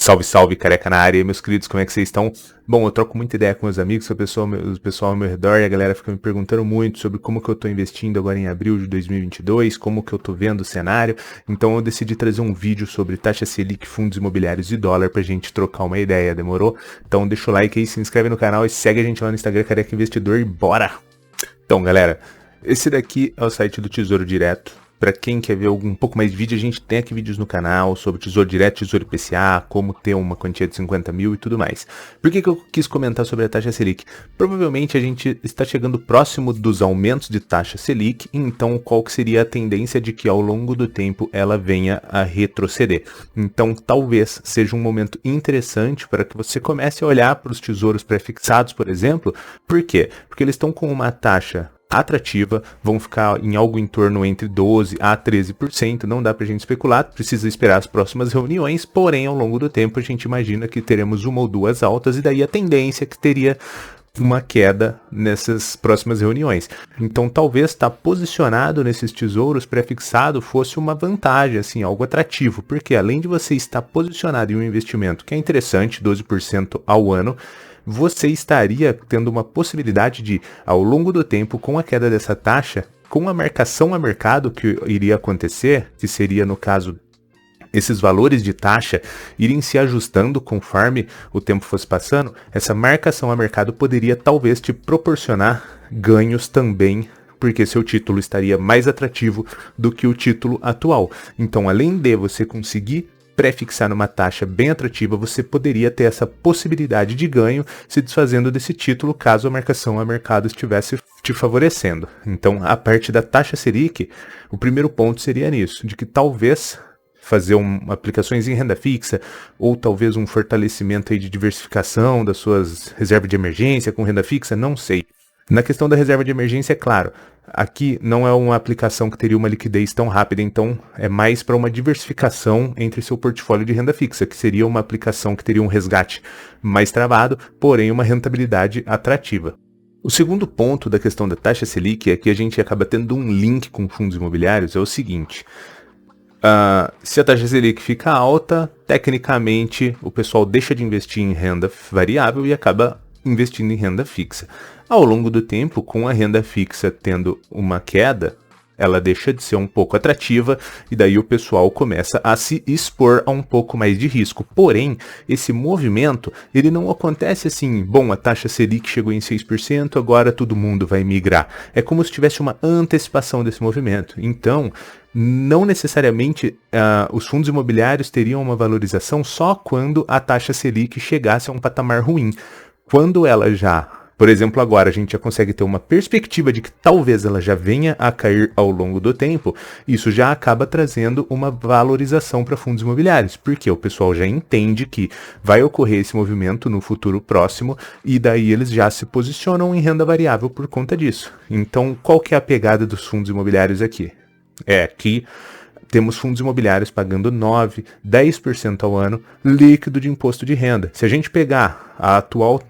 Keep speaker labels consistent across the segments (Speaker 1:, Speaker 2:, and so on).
Speaker 1: Salve, salve, careca na área, meus queridos, como é que vocês estão? Bom, eu troco muita ideia com meus amigos, o pessoal ao meu redor, e a galera fica me perguntando muito sobre como que eu tô investindo agora em abril de 2022, como que eu tô vendo o cenário, então eu decidi trazer um vídeo sobre taxa Selic, fundos imobiliários e dólar pra gente trocar uma ideia, demorou? Então deixa o like aí, se inscreve no canal e segue a gente lá no Instagram, Careca Investidor, e bora! Então, galera, esse daqui é o site do Tesouro Direto. Para quem quer ver um pouco mais de vídeo, a gente tem aqui vídeos no canal sobre Tesouro Direto, Tesouro IPCA, como ter uma quantia de 50 mil e tudo mais. Por que eu quis comentar sobre a taxa Selic? Provavelmente a gente está chegando próximo dos aumentos de taxa Selic, então qual que seria a tendência de que ao longo do tempo ela venha a retroceder. Então talvez seja um momento interessante para que você comece a olhar para os tesouros pré-fixados, por exemplo. Por quê? Porque eles estão com uma taxa atrativa, vão ficar em algo em torno entre 12% a 13%, não dá pra gente especular, precisa esperar as próximas reuniões, porém ao longo do tempo a gente imagina que teremos uma ou duas altas e daí a tendência é que teria uma queda nessas próximas reuniões. Então talvez estar posicionado nesses tesouros pré-fixado fosse uma vantagem, assim, algo atrativo, porque além de você estar posicionado em um investimento que é interessante, 12% ao ano, você estaria tendo uma possibilidade de, ao longo do tempo, com a queda dessa taxa, com a marcação a mercado que iria acontecer, que seria, no caso, esses valores de taxa irem se ajustando conforme o tempo fosse passando, essa marcação a mercado poderia talvez te proporcionar ganhos também, porque seu título estaria mais atrativo do que o título atual. Então, além de você conseguir pré-fixar numa taxa bem atrativa, você poderia ter essa possibilidade de ganho se desfazendo desse título caso a marcação a mercado estivesse te favorecendo. Então, a parte da taxa Selic, o primeiro ponto seria nisso, de que talvez fazer aplicações em renda fixa ou talvez um fortalecimento aí de diversificação das suas reservas de emergência com renda fixa, não sei. Na questão da reserva de emergência, é claro, aqui não é uma aplicação que teria uma liquidez tão rápida, então é mais para uma diversificação entre seu portfólio de renda fixa, que seria uma aplicação que teria um resgate mais travado, porém uma rentabilidade atrativa. O segundo ponto da questão da taxa Selic é que a gente acaba tendo um link com fundos imobiliários, é o seguinte: se a taxa Selic fica alta, tecnicamente o pessoal deixa de investir em renda variável e acaba investindo em renda fixa. Ao longo do tempo, com a renda fixa tendo uma queda, ela deixa de ser um pouco atrativa e daí o pessoal começa a se expor a um pouco mais de risco. Porém, esse movimento, ele não acontece assim, bom, a taxa Selic chegou em 6%, agora todo mundo vai migrar. É como se tivesse uma antecipação desse movimento. Então, não necessariamente os fundos imobiliários teriam uma valorização só quando a taxa Selic chegasse a um patamar ruim. Quando ela já, por exemplo, agora a gente já consegue ter uma perspectiva de que talvez ela já venha a cair ao longo do tempo, isso já acaba trazendo uma valorização para fundos imobiliários, porque o pessoal já entende que vai ocorrer esse movimento no futuro próximo e daí eles já se posicionam em renda variável por conta disso. Então, qual que é a pegada dos fundos imobiliários aqui? É que temos fundos imobiliários pagando 9%, 10% ao ano líquido de imposto de renda. Se a gente pegar a atual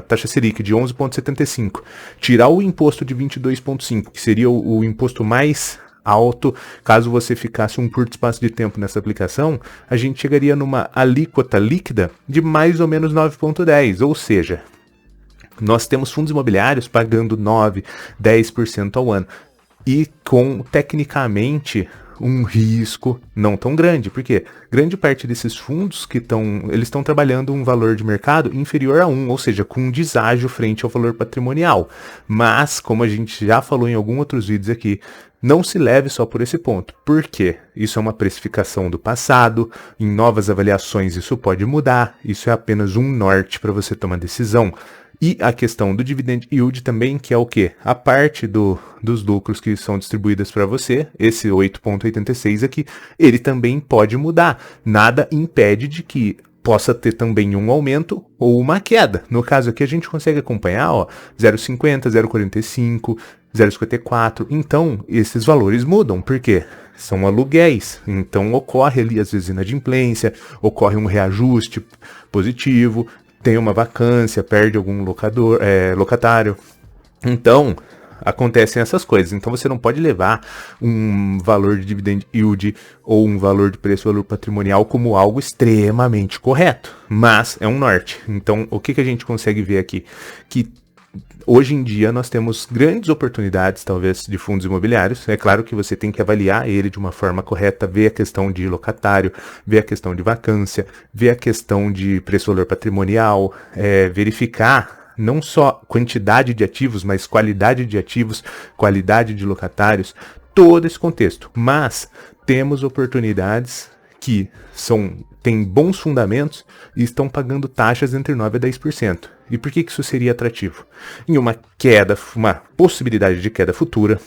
Speaker 1: taxa Selic de 11,75, tirar o imposto de 22,5, que seria o imposto mais alto, caso você ficasse um curto espaço de tempo nessa aplicação, a gente chegaria numa alíquota líquida de mais ou menos 9,10, ou seja, nós temos fundos imobiliários pagando 9%, 10% ao ano. E com, tecnicamente, um risco não tão grande, porque grande parte desses fundos eles estão trabalhando um valor de mercado inferior a 1, ou seja, com um deságio frente ao valor patrimonial. Mas, como a gente já falou em alguns outros vídeos aqui, não se leve só por esse ponto. Por quê? Isso é uma precificação do passado, em novas avaliações isso pode mudar, isso é apenas um norte para você tomar decisão. E a questão do dividend yield também, que é o quê? A parte dos lucros que são distribuídas para você, esse 8,86 aqui, ele também pode mudar. Nada impede de que possa ter também um aumento ou uma queda. No caso aqui a gente consegue acompanhar, 0,50, 0,45, 0,54. Então, esses valores mudam. Por quê? São aluguéis. Então, ocorre ali, às vezes, inadimplência, ocorre um reajuste positivo, tem uma vacância, perde algum locatário. Então, acontecem essas coisas. Então você não pode levar um valor de dividend yield ou um valor de preço-valor patrimonial como algo extremamente correto, mas é um norte. Então o que a gente consegue ver aqui? Que hoje em dia nós temos grandes oportunidades, talvez, de fundos imobiliários. É claro que você tem que avaliar ele de uma forma correta, ver a questão de locatário, ver a questão de vacância, ver a questão de preço-valor patrimonial, verificar não só quantidade de ativos, mas qualidade de ativos, qualidade de locatários, todo esse contexto. Mas temos oportunidades que têm bons fundamentos e estão pagando taxas entre 9% a 10%. E por que isso seria atrativo? Em uma possibilidade de queda futura,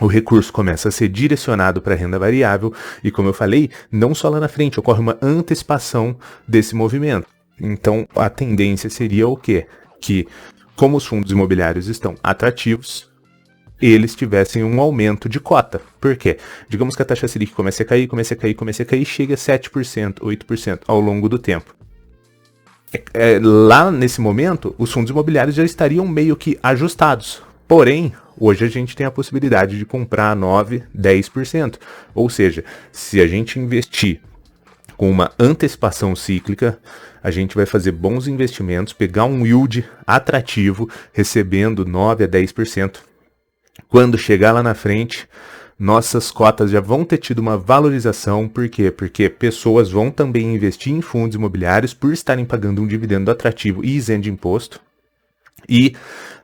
Speaker 1: o recurso começa a ser direcionado para a renda variável e, como eu falei, não só lá na frente, ocorre uma antecipação desse movimento. Então, a tendência seria o quê? Que, como os fundos imobiliários estão atrativos, eles tivessem um aumento de cota. Por quê? Digamos que a taxa Selic comece a cair, chega a 7%, 8% ao longo do tempo. Lá nesse momento, os fundos imobiliários já estariam meio que ajustados. Porém, hoje a gente tem a possibilidade de comprar 9%, 10%. Ou seja, se a gente investir com uma antecipação cíclica, a gente vai fazer bons investimentos, pegar um yield atrativo, recebendo 9% a 10%. Quando chegar lá na frente, nossas cotas já vão ter tido uma valorização. Por quê? Porque pessoas vão também investir em fundos imobiliários por estarem pagando um dividendo atrativo e isento de imposto. E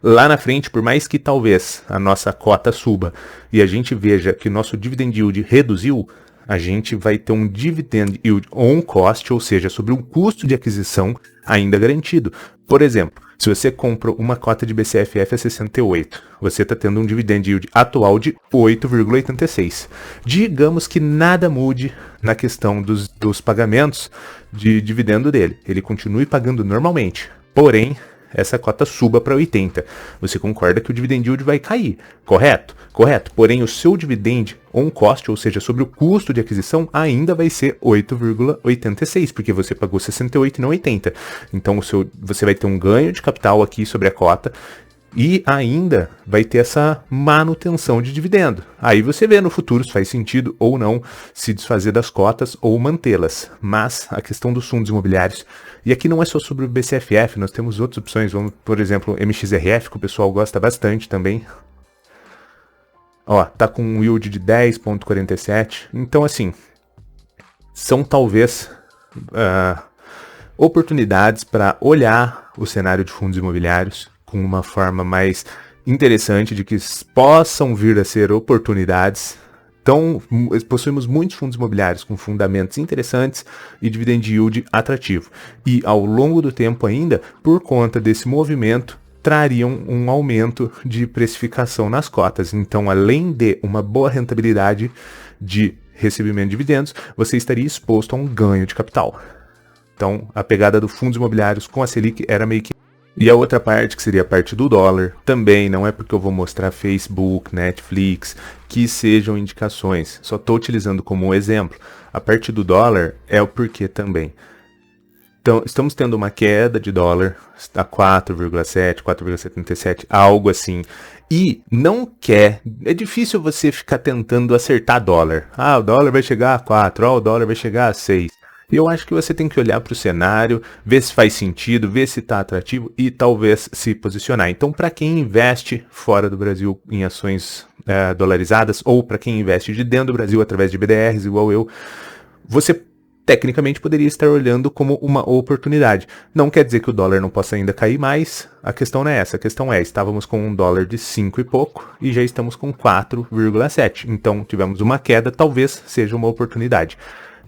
Speaker 1: lá na frente, por mais que talvez a nossa cota suba e a gente veja que o nosso dividend yield reduziu, a gente vai ter um dividend yield on cost, ou seja, sobre um custo de aquisição ainda garantido. Por exemplo, se você compra uma cota de BCFF a 68, você está tendo um dividend yield atual de 8,86. Digamos que nada mude na questão dos pagamentos de dividendo dele. Ele continue pagando normalmente, porém, essa cota suba para 80. Você concorda que o dividend yield vai cair, correto? Correto. Porém, o seu dividend on cost, ou seja, sobre o custo de aquisição, ainda vai ser 8,86, porque você pagou 68 e não 80. Então, você vai ter um ganho de capital aqui sobre a cota e ainda vai ter essa manutenção de dividendo. Aí você vê no futuro se faz sentido ou não se desfazer das cotas ou mantê-las. Mas a questão dos fundos imobiliários, e aqui não é só sobre o BCFF, nós temos outras opções, vamos, por exemplo, MXRF, que o pessoal gosta bastante também. Ó, tá com um yield de 10,47. Então, assim, são talvez oportunidades para olhar o cenário de fundos imobiliários com uma forma mais interessante, de que possam vir a ser oportunidades. Então, possuímos muitos fundos imobiliários com fundamentos interessantes e dividend yield atrativo. E ao longo do tempo ainda, por conta desse movimento, trariam um aumento de precificação nas cotas. Então, além de uma boa rentabilidade de recebimento de dividendos, você estaria exposto a um ganho de capital. Então, a pegada dos fundos imobiliários com a Selic era meio que... E a outra parte, que seria a parte do dólar, também não é porque eu vou mostrar Facebook, Netflix, que sejam indicações. Só estou utilizando como um exemplo. A parte do dólar é o porquê também. Então, estamos tendo uma queda de dólar, está 4,7, 4,77, algo assim. E é difícil você ficar tentando acertar dólar. Ah, o dólar vai chegar a 4, o dólar vai chegar a 6. E eu acho que você tem que olhar para o cenário, ver se faz sentido, ver se está atrativo e talvez se posicionar. Então, para quem investe fora do Brasil em ações dolarizadas, ou para quem investe de dentro do Brasil através de BDRs, igual eu, você tecnicamente poderia estar olhando como uma oportunidade. Não quer dizer que o dólar não possa ainda cair mais, a questão não é essa. A questão é, estávamos com um dólar de 5 e pouco e já estamos com 4,7. Então, tivemos uma queda, talvez seja uma oportunidade.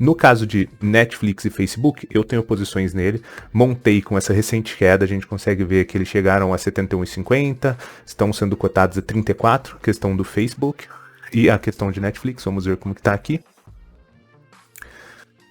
Speaker 1: No caso de Netflix e Facebook, eu tenho posições nele, montei com essa recente queda, a gente consegue ver que eles chegaram a 71,50, estão sendo cotados a 34, questão do Facebook, e a questão de Netflix, vamos ver como que está aqui.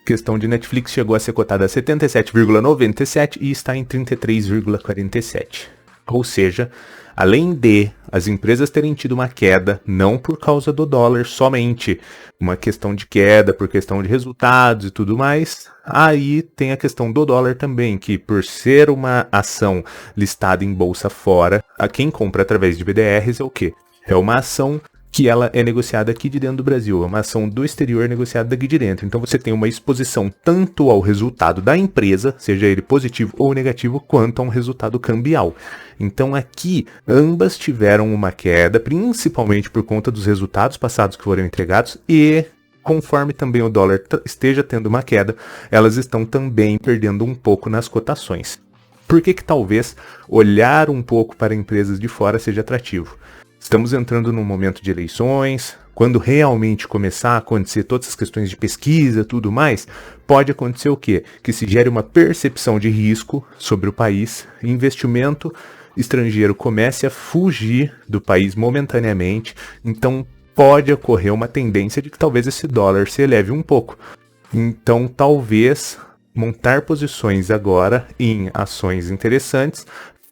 Speaker 1: A questão de Netflix chegou a ser cotada a 77,97 e está em 33,47. Ou seja, além de as empresas terem tido uma queda, não por causa do dólar somente, uma questão de queda por questão de resultados e tudo mais, aí tem a questão do dólar também, que por ser uma ação listada em bolsa fora, a quem compra através de BDRs é o quê? É uma ação que ela é negociada aqui de dentro do Brasil, é uma ação do exterior negociada daqui de dentro. Então você tem uma exposição tanto ao resultado da empresa, seja ele positivo ou negativo, quanto a um resultado cambial. Então aqui ambas tiveram uma queda, principalmente por conta dos resultados passados que foram entregados e conforme também o dólar esteja tendo uma queda, elas estão também perdendo um pouco nas cotações. Por que talvez olhar um pouco para empresas de fora seja atrativo? Estamos entrando num momento de eleições, quando realmente começar a acontecer todas as questões de pesquisa e tudo mais, pode acontecer o quê? Que se gere uma percepção de risco sobre o país, investimento estrangeiro comece a fugir do país momentaneamente, então pode ocorrer uma tendência de que talvez esse dólar se eleve um pouco. Então talvez montar posições agora em ações interessantes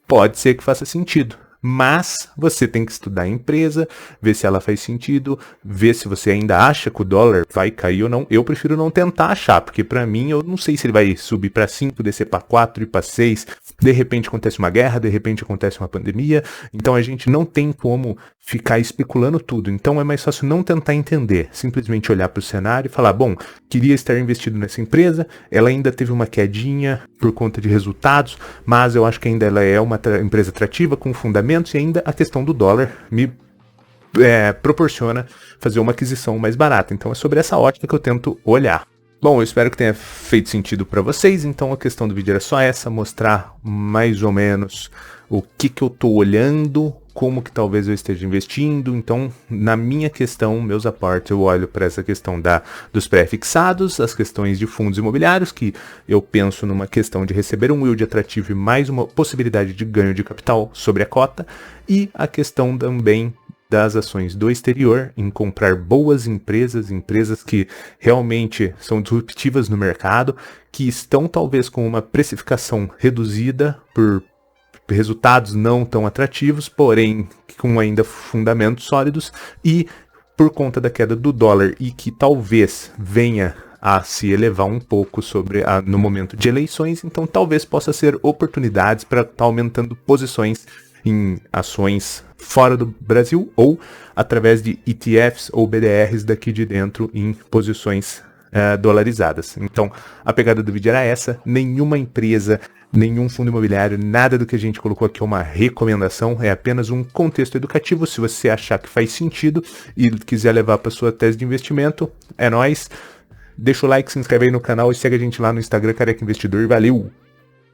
Speaker 1: pode ser que faça sentido. Mas você tem que estudar a empresa, ver se ela faz sentido, ver se você ainda acha que o dólar vai cair ou não. Eu prefiro não tentar achar, porque para mim eu não sei se ele vai subir para 5, descer para 4 e para 6. De repente acontece uma guerra, de repente acontece uma pandemia. Então a gente não tem como ficar especulando tudo. Então é mais fácil não tentar entender, simplesmente olhar para o cenário e falar, bom, queria estar investido nessa empresa, ela ainda teve uma quedinha por conta de resultados, mas eu acho que ainda ela é uma empresa atrativa, com fundamentos, e ainda a questão do dólar me proporciona fazer uma aquisição mais barata. Então é sobre essa ótica que eu tento olhar. Bom, eu espero que tenha feito sentido para vocês, então a questão do vídeo era só essa, mostrar mais ou menos o que eu estou olhando, como que talvez eu esteja investindo. Então, na minha questão, meus aportes, eu olho para essa questão dos pré-fixados, as questões de fundos imobiliários, que eu penso numa questão de receber um yield atrativo e mais uma possibilidade de ganho de capital sobre a cota, e a questão também das ações do exterior, em comprar boas empresas que realmente são disruptivas no mercado, que estão talvez com uma precificação reduzida por resultados não tão atrativos, porém com ainda fundamentos sólidos, e por conta da queda do dólar e que talvez venha a se elevar um pouco no momento de eleições, então talvez possa ser oportunidades para estar aumentando posições em ações fora do Brasil ou através de ETFs ou BDRs daqui de dentro em posições dolarizadas. Então, a pegada do vídeo era essa. Nenhuma empresa, nenhum fundo imobiliário, nada do que a gente colocou aqui é uma recomendação, é apenas um contexto educativo. Se você achar que faz sentido e quiser levar para sua tese de investimento, é nóis. Deixa o like, se inscreve aí no canal e segue a gente lá no Instagram, Careca Investidor. Valeu!